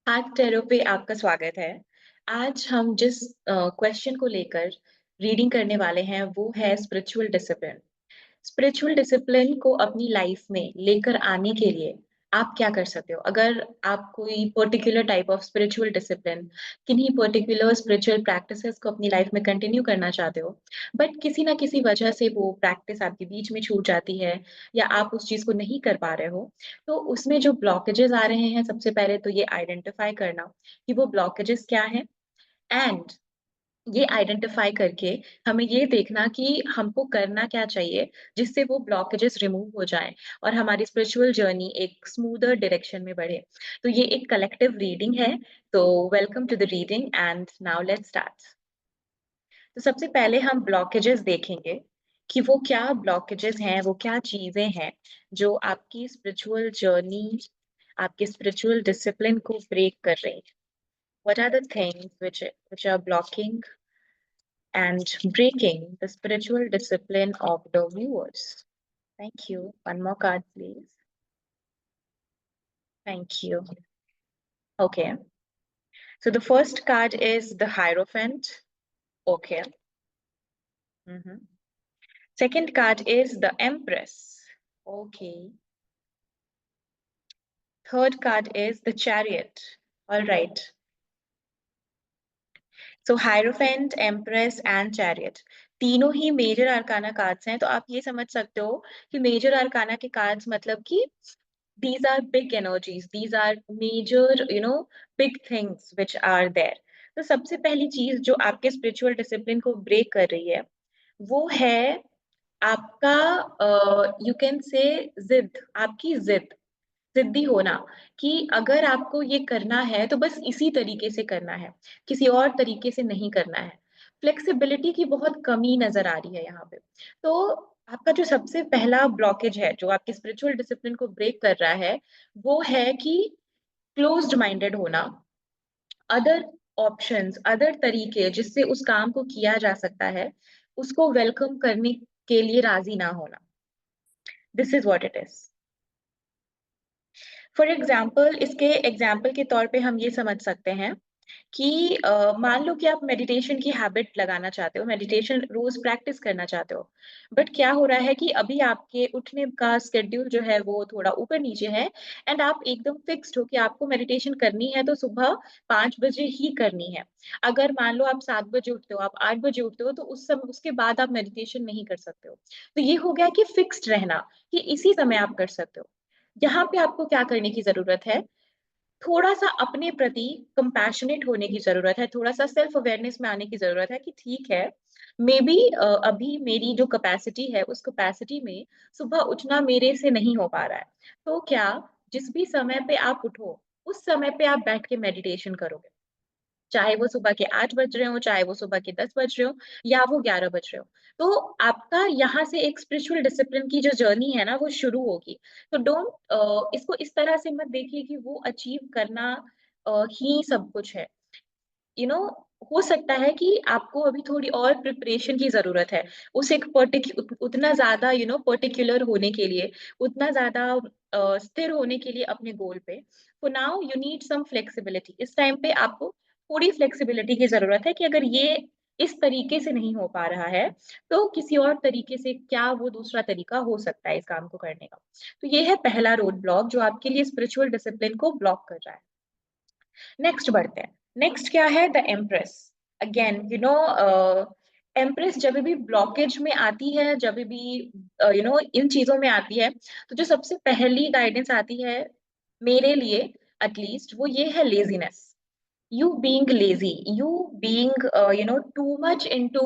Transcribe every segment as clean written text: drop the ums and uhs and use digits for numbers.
Hack tarot पे आपका स्वागत है। आज हम जिस क्वेश्चन को लेकर रीडिंग करने वाले हैं वो है स्पिरिचुअल डिसिप्लिन। स्पिरिचुअल डिसिप्लिन को अपनी लाइफ में लेकर आने के लिए आप क्या कर सकते हो? अगर आप कोई particular type of spiritual discipline, किन्हीं पर्टिकुलर स्पिरिचुअल प्रैक्टिसेस को अपनी लाइफ में कंटिन्यू करना चाहते हो, बट किसी ना किसी वजह से वो प्रैक्टिस आपके बीच में छूट जाती है या आप उस चीज को नहीं कर पा रहे हो, तो उसमें जो ब्लॉकेजेस आ रहे हैं, सबसे पहले तो ये आइडेंटिफाई करना कि वो ब्लॉकेजेस क्या है। एंड ये आइडेंटिफाई करके हमें ये देखना कि हमको करना क्या चाहिए जिससे वो ब्लॉकेजेस रिमूव हो जाएं और हमारी स्पिरिचुअल जर्नी एक स्मूदर डायरेक्शन में बढ़े। तो ये एक कलेक्टिव रीडिंग है। तो welcome to the reading and now let's start. तो सबसे पहले हम ब्लॉकेजेस देखेंगे कि वो क्या ब्लॉकेजेस हैं, वो क्या चीजें हैं जो आपकी स्पिरिचुअल जर्नी, आपके स्पिरिचुअल डिसिप्लिन को ब्रेक कर रही हैं। What are the things which are blocking and breaking the spiritual discipline of the viewers? Thank you. One more card, please. Thank you. Okay. So the first card is the Hierophant. Okay. Mhm. Second card is the Empress. Okay. Third card is the Chariot. All right. So hierophant, empress and chariot तीनों ही major आर्काना cards हैं। तो आप ये समझ सकते हो कि major आर्काना के कार्ड्स मतलब कि these are big energies, these are major, big things which are there. तो सबसे पहली चीज जो आपके स्पिरिचुअल डिसिप्लिन को ब्रेक कर रही है वो है आपका, यू कैन से, जिद, आपकी जिद, जिद्दी होना कि अगर आपको ये करना है तो बस इसी तरीके से करना है, किसी और तरीके से नहीं करना है। फ्लेक्सिबिलिटी की बहुत कमी नजर आ रही है यहाँ पे। तो आपका जो सबसे पहला ब्लॉकेज है जो आपके स्पिरिचुअल डिसिप्लिन को ब्रेक कर रहा है वो है कि क्लोज्ड माइंडेड होना, अदर ऑप्शंस, अदर तरीके जिससे उस काम को किया जा सकता है उसको वेलकम करने के लिए राजी ना होना। This is what it is. For example, इसके एग्जाम्पल के तौर पे हम ये समझ सकते हैं कि मान लो कि आप मेडिटेशन की हैबिट लगाना चाहते हो, मेडिटेशन रोज प्रैक्टिस करना चाहते हो, बट क्या हो रहा है कि अभी आपके उठने का स्केड्यूल जो है वो थोड़ा ऊपर नीचे है एंड आप एकदम फिक्स्ड हो कि आपको मेडिटेशन करनी है तो सुबह 5 बजे ही करनी है। अगर मान लो आप 7 बजे उठते हो, आप 8 बजे उठते हो, तो उस समय उसके बाद आप मेडिटेशन नहीं कर सकते हो। तो ये हो गया कि फिक्स्ड रहना कि इसी समय आप कर सकते हो। यहाँ पे आपको क्या करने की जरूरत है? थोड़ा सा अपने प्रति कंपैशनेट होने की जरूरत है, थोड़ा सा सेल्फ अवेयरनेस में आने की जरूरत है कि ठीक है, मे बी अभी मेरी जो कैपेसिटी है उस कैपेसिटी में सुबह उठना मेरे से नहीं हो पा रहा है। तो क्या जिस भी समय पे आप उठो उस समय पे आप बैठ के मेडिटेशन करोगे, चाहे वो सुबह के 8 बज रहे हो, चाहे वो सुबह के 10 बज रहे हो, या वो 11 बज रहे हो। तो आपका यहाँ से एक स्पिरिचुअल डिसिप्लिन की जो जर्नी है ना वो शुरू होगी। तो डोंट इसको इस तरह से मत देखिए कि वो अचीव करना ही सब कुछ है। यू नो हो सकता है कि आपको अभी थोड़ी और प्रिपरेशन की जरूरत है उस एक उतना ज्यादा पर्टिकुलर होने के लिए, उतना ज्यादा स्थिर होने के लिए अपने गोल पे। For now you need some flexibility. इस टाइम पे आपको थोड़ी फ्लेक्सिबिलिटी की जरूरत है कि अगर ये इस तरीके से नहीं हो पा रहा है तो किसी और तरीके से क्या वो दूसरा तरीका हो सकता है इस काम को करने का। तो ये है पहला रोड ब्लॉक जो आपके लिए स्पिरिचुअल डिसिप्लिन को ब्लॉक कर रहा है। नेक्स्ट बढ़ते हैं। नेक्स्ट क्या है? The empress. अगेन एम्प्रेस जब भी ब्लॉकेज में आती है, जब भी इन चीजों में आती है, तो जो सबसे पहली गाइडेंस आती है मेरे लिए एटलीस्ट वो ये है laziness. You being lazy, you being too much into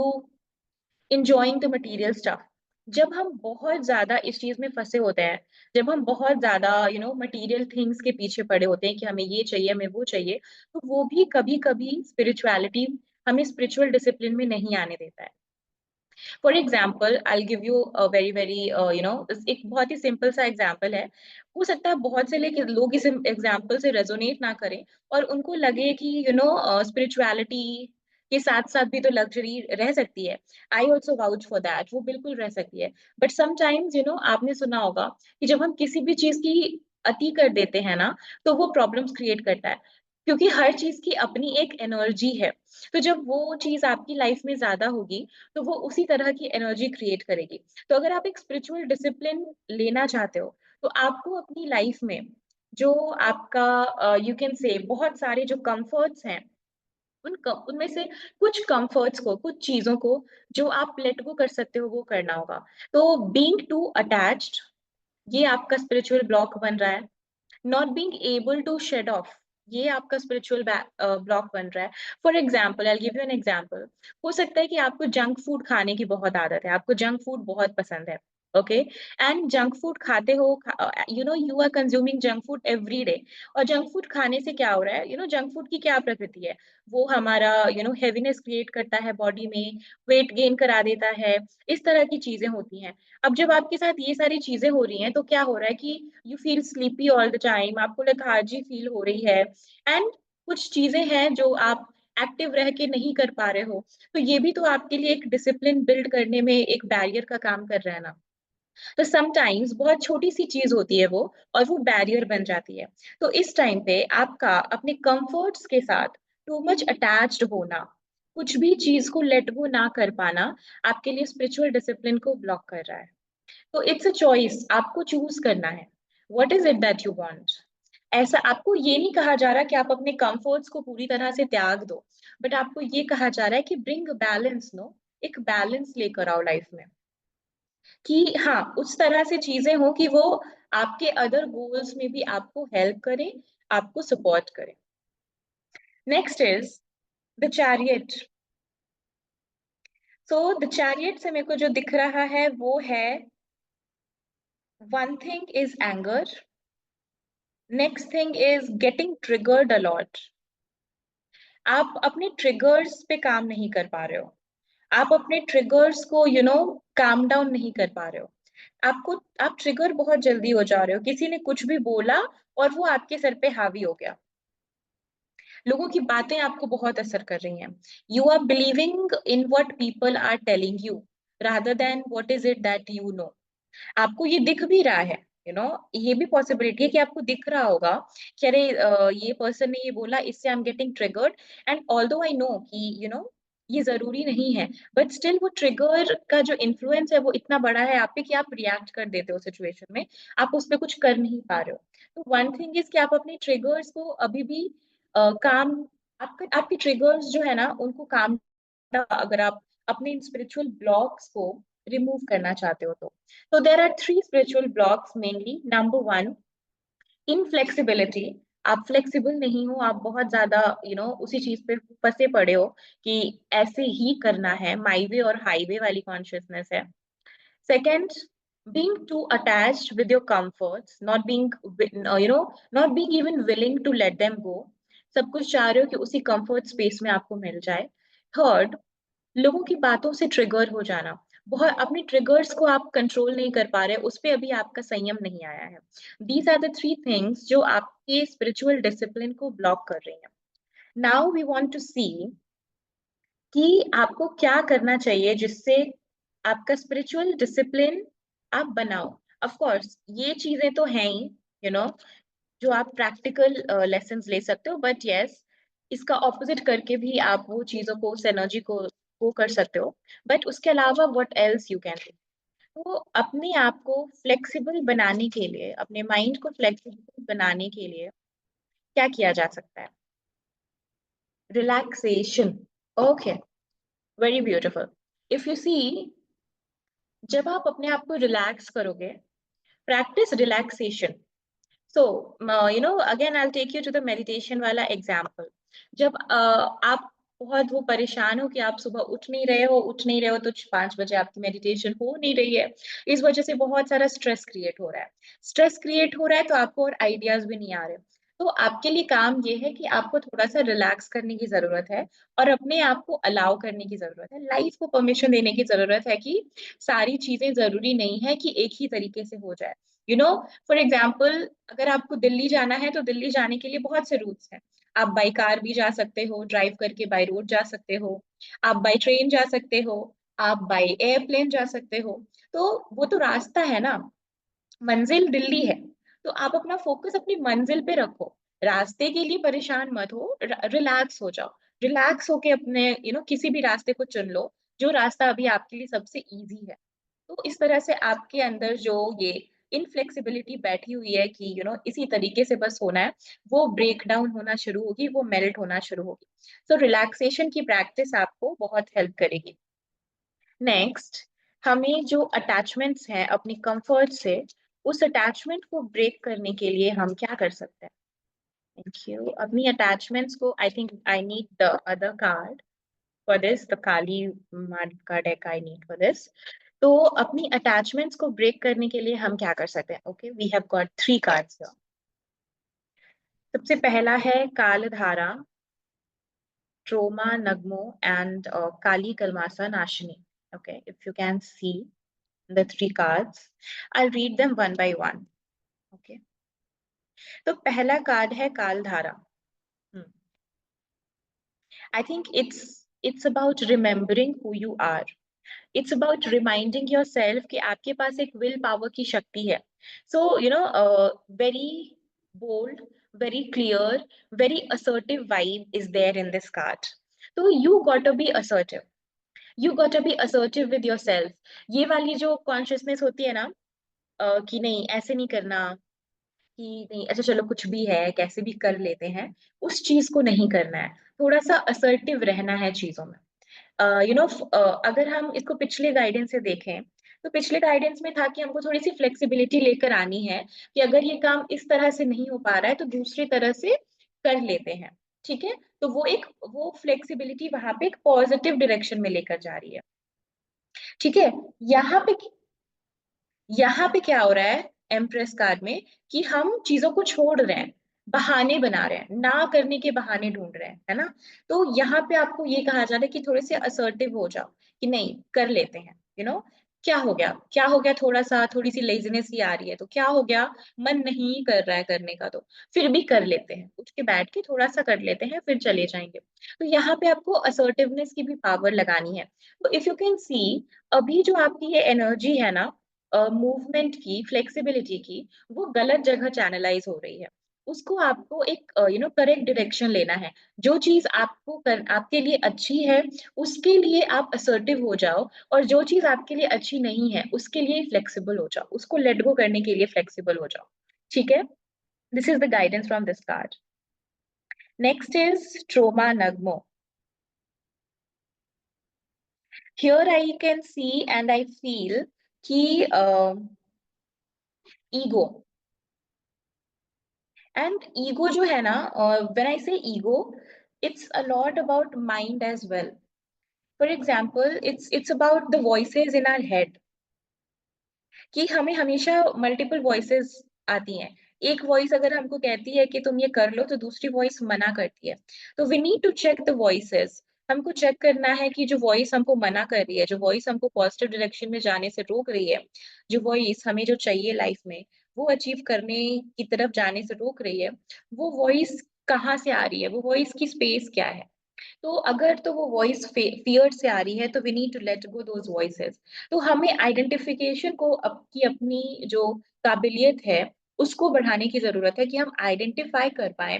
enjoying the material stuff। जब हम बहुत ज्यादा इस चीज में फंसे होते हैं, जब हम बहुत ज्यादा मटेरियल थिंग्स के पीछे पड़े होते हैं कि हमें ये चाहिए, हमें वो चाहिए, तो वो भी कभी कभी स्पिरिचुअलिटी हमें स्पिरिचुअल डिसिप्लिन में नहीं आने देता है। For example I give you very very एक बहुत ही सिंपल सा एग्जाम्पल है। हो सकता है बहुत से लोग इस एग्जाम्पल से रेजोनेट ना करें और उनको लगे कि स्पिरिचुअलिटी के साथ साथ भी तो लग्जरी रह सकती है। I also vouch for that, वो बिल्कुल रह सकती है। बट समटाइम्स आपने सुना होगा कि जब हम किसी भी चीज की अति कर देते हैं ना तो वो प्रॉब्लम्स क्रिएट करता है। क्योंकि हर चीज की अपनी एक एनर्जी है। तो जब वो चीज आपकी लाइफ में ज्यादा होगी तो वो उसी तरह की एनर्जी क्रिएट करेगी। तो अगर आप एक स्पिरिचुअल डिसिप्लिन लेना चाहते हो तो आपको अपनी लाइफ में जो आपका यू कैन से बहुत सारे जो कंफर्ट्स हैं उनमें से कुछ कंफर्ट्स को, कुछ चीजों को जो आप लेट गो कर सकते हो वो करना होगा। तो बीइंग टू अटैच्ड, ये आपका स्पिरिचुअल ब्लॉक बन रहा है। Not being able to shed off, ये आपका स्पिरिचुअल ब्लॉक बन रहा है। For example, I give you an example. हो सकता है कि आपको जंक फूड खाने की बहुत आदत है, आपको जंक फूड बहुत पसंद है। ओके, एंड जंक फूड खाते हो, you know you are consuming junk food every day. और जंक फूड खाने से क्या हो रहा है, जंक फूड की क्या प्रकृति है? वो हमारा हैवीनेस क्रिएट करता है बॉडी में, वेट गेन करा देता है, इस तरह की चीजें होती हैं। अब जब आपके साथ ये सारी चीजें हो रही हैं तो क्या हो रहा है कि you feel sleepy all the time, आपको लेथार्जी फील हो रही है। एंड कुछ चीजें हैं जो आप एक्टिव रह के नहीं कर पा रहे हो। तो ये भी तो आपके लिए एक डिसिप्लिन बिल्ड करने में एक बैरियर का काम कर रहा है ना। तो समटाइम्स बहुत छोटी सी चीज होती है वो, और वो बैरियर बन जाती है। तो इस टाइम पे आपका अपने कंफर्ट्स के साथ टू मच अटैच्ड होना, कुछ भी चीज को लेट गो ना कर पाना, आपके लिए स्पिरिचुअल डिसिप्लिन को ब्लॉक कर रहा है। तो इट्स अ चॉइस, आपको चूज करना है what is it that you want. ऐसा आपको ये नहीं कहा जा रहा कि आप अपने कंफर्ट्स को पूरी तरह से त्याग दो, बट आपको ये कहा जा रहा है कि ब्रिंग बैलेंस, नो, एक बैलेंस लेकर आओ लाइफ में। कि हाँ, उस तरह से चीजें हो कि वो आपके अदर गोल्स में भी आपको हेल्प करें, आपको सपोर्ट करें। Next is the chariot. So the chariot से मेरे को जो दिख रहा है वो है, one thing is anger, next thing is getting triggered a lot. आप अपने ट्रिगर्स पे काम नहीं कर पा रहे हो, आप अपने ट्रिगर्स को काम डाउन नहीं कर पा रहे हो। आप ट्रिगर बहुत जल्दी हो जा रहे हो, किसी ने कुछ भी बोला और वो आपके सर पे हावी हो गया। लोगों की बातें आपको बहुत असर कर रही हैं। You are believing in what people are telling you rather than what is it that you know. आपको ये दिख भी रहा है, ये भी पॉसिबिलिटी है कि आपको दिख रहा होगा कि अरे ये पर्सन ने ये बोला, इससे I am getting triggered. And although I know कि ये जरूरी नहीं है, बट स्टिल वो ट्रिगर का जो इन्फ्लुएंस है वो इतना बड़ा है आप पे कि आप रिएक्ट कर देते हो सिचुएशन में, आप उस पर कुछ कर नहीं पा रहे हो। तो वन थिंग इज कि आप अपने ट्रिगर्स को अभी भी काम, आपके ट्रिगर्स जो है ना उनको काम, अगर आप अपने इन स्पिरिचुअल ब्लॉक्स को रिमूव करना चाहते हो तो there are three spiritual blocks mainly. Number one, inflexibility. आप फ्लेक्सिबल नहीं हो, आप बहुत ज्यादा उसी चीज पे फंसे पड़े हो कि ऐसे ही करना है, माई वे और हाईवे वाली कॉन्शियसनेस है। Second, being too attached with your comforts, not being not being even willing to let them go। सब कुछ चाह रहे हो कि उसी कंफर्ट स्पेस में आपको मिल जाए। थर्ड, लोगों की बातों से ट्रिगर हो जाना, बहुत अपने ट्रिगर्स को आप कंट्रोल नहीं कर पा रहे, उस पे अभी आपका संयम नहीं आया है। These are the three things जो आपके स्पिरिचुअल डिसिप्लिन को ब्लॉक कर रही हैं। Now we want to see कि आपको क्या करना चाहिए जिससे आपका स्पिरिचुअल डिसिप्लिन आप बनाओ। ऑफ कोर्स ये चीजें तो हैं ही, यू नो जो आप प्रैक्टिकल लेसन्स ले सकते हो, बट यस, इसका ऑपोजिट करके भी आप वो चीजों को, उस एनर्जी को वो कर सकते हो। बट उसके अलावा what else you can do. तो अपने आप को फ्लेक्सिबल बनाने के लिए, अपने माइंड को फ्लेक्सिबल बनाने के लिए क्या किया जा सकता है? Relaxation. Okay, very beautiful. If you see, जब आप अपने आप को रिलैक्स करोगे, practice relaxation. So again I take you to the meditation वाला एग्जाम्पल। जब आप बहुत वो परेशान हो कि आप सुबह उठ नहीं रहे हो तो 5 बजे आपकी मेडिटेशन हो नहीं रही है, इस वजह से बहुत सारा स्ट्रेस क्रिएट हो रहा है। स्ट्रेस क्रिएट हो रहा है तो आपको और आइडियाज भी नहीं आ रहे। तो आपके लिए काम ये है कि आपको थोड़ा सा रिलैक्स करने की जरूरत है, और अपने आप को अलाउ करने की जरूरत है, लाइफ को परमिशन देने की जरूरत है कि सारी चीजें जरूरी नहीं है कि एक ही तरीके से हो जाए। फॉर एग्जाम्पल, अगर आपको दिल्ली जाना है तो दिल्ली जाने के लिए बहुत से रूट्स हैं। आप बाई कार भी जा सकते हो, ड्राइव करके बाई रोड जा सकते हो, आप बाई ट्रेन जा सकते हो, आप बाई एयरप्लेन जा सकते हो। तो वो तो रास्ता है ना, मंजिल दिल्ली है। तो आप अपना फोकस अपनी मंजिल पे रखो, रास्ते के लिए परेशान मत हो, रिलैक्स हो जाओ। रिलैक्स होके अपने किसी भी रास्ते को चुन लो, जो रास्ता अभी आपके लिए सबसे ईज़ी है। तो इस तरह से आपके अंदर जो ये इनफ्लेक्सिबिलिटी बैठी हुई है कि इसी तरीके से बस होना है, वो ब्रेक डाउन होना शुरू होगी, वो मेल्ट होना शुरू होगी। सो रिलैक्सेशन की प्रैक्टिस आपको बहुत हेल्प करेगी। नेक्स्ट, हमें जो अटैचमेंट्स हैं अपनी कंफर्ट से, उस अटैचमेंट को ब्रेक करने के लिए हम क्या कर सकते हैं? Thank you. अपनी अटैचमेंट्स को, I think I need the other card for this, the Kali मार्ड का deck I need for this. तो अपनी अटैचमेंट्स को ब्रेक करने के लिए हम क्या कर सकते हैं? Okay, we have got 3 cards here. सबसे पहला है कालधारा, ट्रोमा नगमो एंड काली कलमासा नाशिनी। Okay, if you can see the 3 cards, I'll read them one by one. Okay. तो पहला कार्ड है कालधारा। I think it's about remembering who you are. It's about reminding yourself कि आपके पास एक will power की शक्ति है। So very bold, very clear, very assertive vibe is there in this card. So you got to be assertive. You got to be assertive with yourself. ये वाली जो consciousness होती है ना, कि नहीं ऐसे नहीं करना, कि नहीं अच्छा चलो कुछ भी है कैसे भी कर लेते हैं, उस चीज को नहीं करना है। थोड़ा सा असर्टिव रहना है चीजों में। अगर हम इसको पिछले गाइडेंस से देखें, तो पिछले गाइडेंस में था कि हमको थोड़ी सी फ्लेक्सिबिलिटी लेकर आनी है, कि अगर ये काम इस तरह से नहीं हो पा रहा है तो दूसरी तरह से कर लेते हैं। ठीक है, तो वो फ्लेक्सिबिलिटी वहां पे एक पॉजिटिव डायरेक्शन में लेकर जा रही है। ठीक है, यहाँ पे यहाँ पे क्या हो रहा है एम्प्रेस कार्ड में, कि हम चीजों को छोड़ रहे हैं, बहाने बना रहे हैं, ना करने के बहाने ढूंढ रहे हैं, है ना। तो यहाँ पे आपको ये कहा जा रहा है कि थोड़े से असर्टिव हो जाओ, कि नहीं कर लेते हैं। क्या हो गया, क्या हो गया, थोड़ा सा थोड़ी सी लेजीनेस ही आ रही है तो क्या हो गया, मन नहीं कर रहा है करने का, तो फिर भी कर लेते हैं, उठ के बैठ के थोड़ा सा कर लेते हैं फिर चले जाएंगे। तो यहाँ पे आपको असर्टिवनेस की भी पावर लगानी है। तो इफ यू कैन सी, अभी जो आपकी ये एनर्जी है ना, मूवमेंट की, फ्लेक्सिबिलिटी की, वो गलत जगह चैनलाइज हो रही है। उसको आपको एक करेक्ट डायरेक्शन लेना है। जो चीज आपके लिए अच्छी है, उसके लिए आप असर्टिव हो जाओ, और जो चीज आपके लिए अच्छी नहीं है उसके लिए फ्लेक्सिबल हो जाओ, उसको लेट गो करने के लिए फ्लेक्सिबल हो जाओ। ठीक है, this is the guidance from this card. Next is ट्रोमा नगमो। Here I can see and I feel कि ईगो, एंड ईगो जो है ना, when I say ego, it's a lot about mind as well. For example, it's about the voices in our head, कि हमें हमेशा multiple voices आती हैं। एक वॉइस अगर हमको कहती है कि तुम ये कर लो, तो दूसरी वॉइस मना करती है। तो we need to check the voices. हमको चेक करना है कि जो वॉइस हमको मना कर रही है, जो वॉइस हमको पॉजिटिव डायरेक्शन में जाने से रोक रही है, जो वॉइस हमें जो चाहिए लाइफ में वो अचीव करने की तरफ जाने से रोक रही है, वो वॉइस कहाँ से आ रही है, वो वॉइस की स्पेस क्या है। तो अगर तो वो वॉइस फियर से आ रही है, तो we need to let go those voices. तो हमें आइडेंटिफिकेशन को अपनी जो काबिलियत है उसको बढ़ाने की जरूरत है, कि हम आइडेंटिफाई कर पाए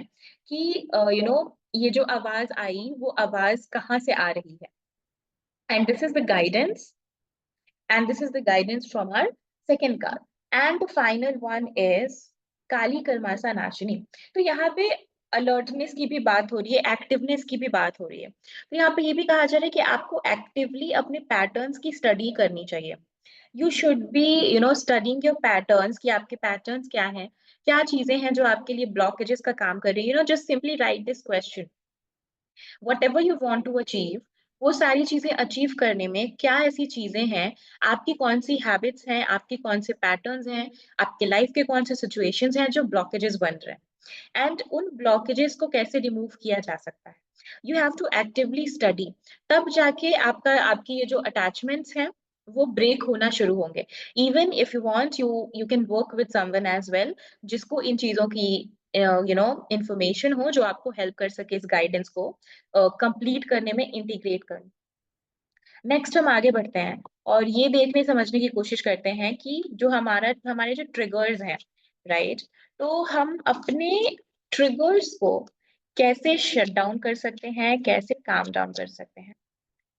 कि ये जो आवाज आई वो आवाज कहाँ से आ रही है। And this is the guidance, and this is the guidance from our second card. And the final one is काली कर्मासा नाशिनी। तो यहाँ पे अलर्टनेस की भी बात हो रही है, एक्टिवनेस की भी बात हो रही है। तो यहाँ पे ये भी कहा जा रहा है कि आपको एक्टिवली अपने पैटर्न्स की स्टडी करनी चाहिए। You should be studying your patterns, कि आपके पैटर्न्स क्या हैं, क्या चीजें हैं जो आपके लिए ब्लॉकेजेस का काम कर रही है। Just simply write this question, whatever you want to achieve, वो सारी चीजें अचीव करने में क्या ऐसी चीजें हैं, आपकी कौन सी हैबिट्स हैं, आपके कौन से पैटर्न्स हैं, आपके लाइफ के कौन से सिचुएशंस हैं जो ब्लॉकेजेस बन रहे हैं, एंड उन ब्लॉकेजेस को कैसे रिमूव किया जा सकता है। You have to actively study, तब जाके आपकी ये जो अटैचमेंट्स हैं वो ब्रेक होना शुरू होंगे। Even if you want, you can work with someone as well, जिसको इन चीजों की इंफॉर्मेशन हो, जो आपको हेल्प कर सके इस गाइडेंस को कंप्लीट करने में, इंटीग्रेट करने। नेक्स्ट हम आगे बढ़ते हैं और ये देखने समझने की कोशिश करते हैं कि जो हमारे जो ट्रिगर्स हैं, राइट। तो हम अपने ट्रिगर्स को कैसे शट डाउन कर सकते हैं, कैसे काम डाउन कर सकते हैं।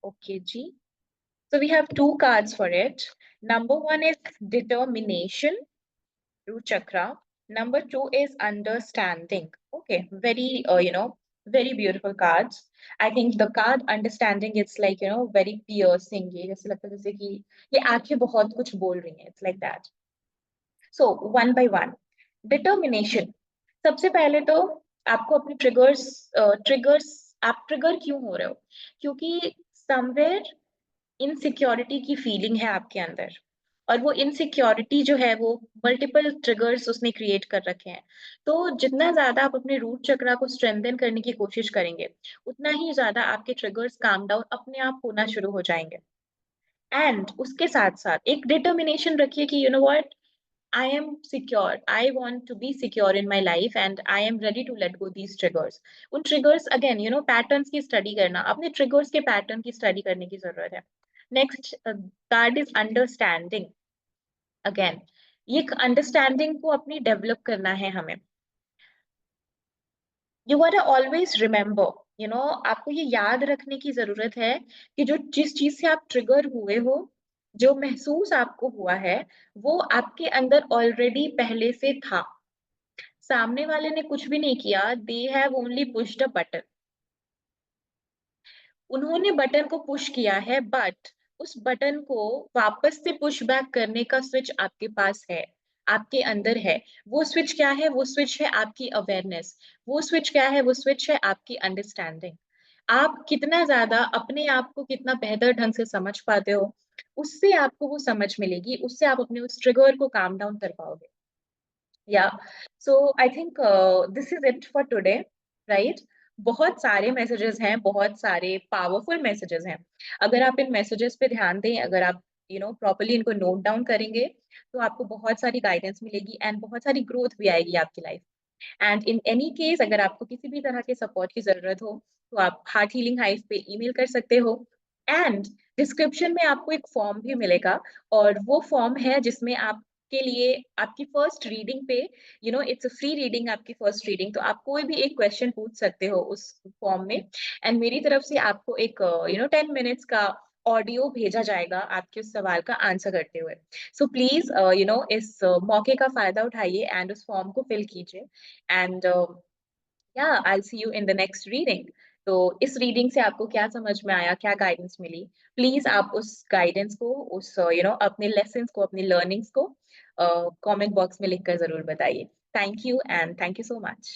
Okay ji, so we have two cards for it. Number one is determination, root chakra. Number two is understanding. Okay, very very beautiful cards. I think the card understanding, it's like very piercing, ये जैसे लगता है जैसे कि ये आंखें बहुत कुछ बोल रही हैं, it's like that. So one by one, determination. सबसे पहले तो आपको अपने ट्रिगर्स आप ट्रिगर क्यों हो रहे हो, क्योंकि समवेयर इनसिक्योरिटी की फीलिंग है आपके अंदर, और वो इनसिक्योरिटी जो है वो मल्टीपल ट्रिगर्स उसने क्रिएट कर रखे हैं। तो जितना ज्यादा आप अपने रूट चक्रा को स्ट्रेंथन करने की कोशिश करेंगे, उतना ही ज्यादा आपके ट्रिगर्स काम डाउन अपने आप होना शुरू हो जाएंगे। एंड उसके साथ साथ एक डिटर्मिनेशन रखिए कि you know what, I am secure. I want to be secure in my life and I am ready to let go these triggers. उन triggers again, patterns की study करना, अपने triggers के pattern की study करने की जरूरत है। Next card is understanding. Again, ये understanding को अपनी develop करना है हमें। You gotta always remember, आपको ये याद रखने की जरूरत है कि जो जिस चीज से आप ट्रिगर हुए हो, जो महसूस आपको हुआ है, वो आपके अंदर ऑलरेडी पहले से था। सामने वाले ने कुछ भी नहीं किया, they have only pushed a button. उन्होंने बटन को पुश किया है, बट उस बटन को वापस से पुश बैक करने का स्विच आपके पास है, आपके अंदर है। वो स्विच क्या है? वो स्विच है आपकी अवेयरनेस। वो स्विच क्या है? वो स्विच है आपकी अंडरस्टैंडिंग। आप कितना ज्यादा अपने आप को कितना बेहतर ढंग से समझ पाते हो, उससे आपको वो समझ मिलेगी, उससे आप अपने उस ट्रिगर को काम डाउन कर पाओगे। Yeah so I think this is it for today, right? बहुत सारे मैसेजेस हैं, बहुत सारे पावरफुल मैसेजेस हैं। अगर आप इन मैसेजेस पे ध्यान दें, अगर आप प्रॉपरली इनको नोट डाउन करेंगे, तो आपको बहुत सारी गाइडेंस मिलेगी एंड बहुत सारी ग्रोथ भी आएगी आपकी life. And in any case, अगर आपको किसी भी तरह के सपोर्ट की जरूरत हो, तो आप हार्ट हीलिंग हाइव पे ईमेल कर सकते हो। एंड डिस्क्रिप्शन में आपको एक फॉर्म भी मिलेगा, और वो फॉर्म है जिसमें आपके लिए आपकी फर्स्ट रीडिंग पे, इट्स अ फ्री रीडिंग, आपकी फर्स्ट रीडिंग, तो आप कोई भी एक क्वेश्चन पूछ सकते हो उस फॉर्म में, एंड मेरी तरफ से आपको एक 10 मिनट्स का ऑडियो भेजा जाएगा आपके उस सवाल का आंसर करते हुए। सो प्लीज इस मौके का फायदा उठाइए एंड उस फॉर्म को फिल कीजिए। And yeah I see you in the next reading. तो इस रीडिंग से आपको क्या समझ में आया, क्या गाइडेंस मिली? प्लीज आप उस गाइडेंस को, उस अपने लेसन्स को, अपनी लर्निंग्स को कमेंट बॉक्स में लिखकर जरूर बताइए। Thank you and thank you so much.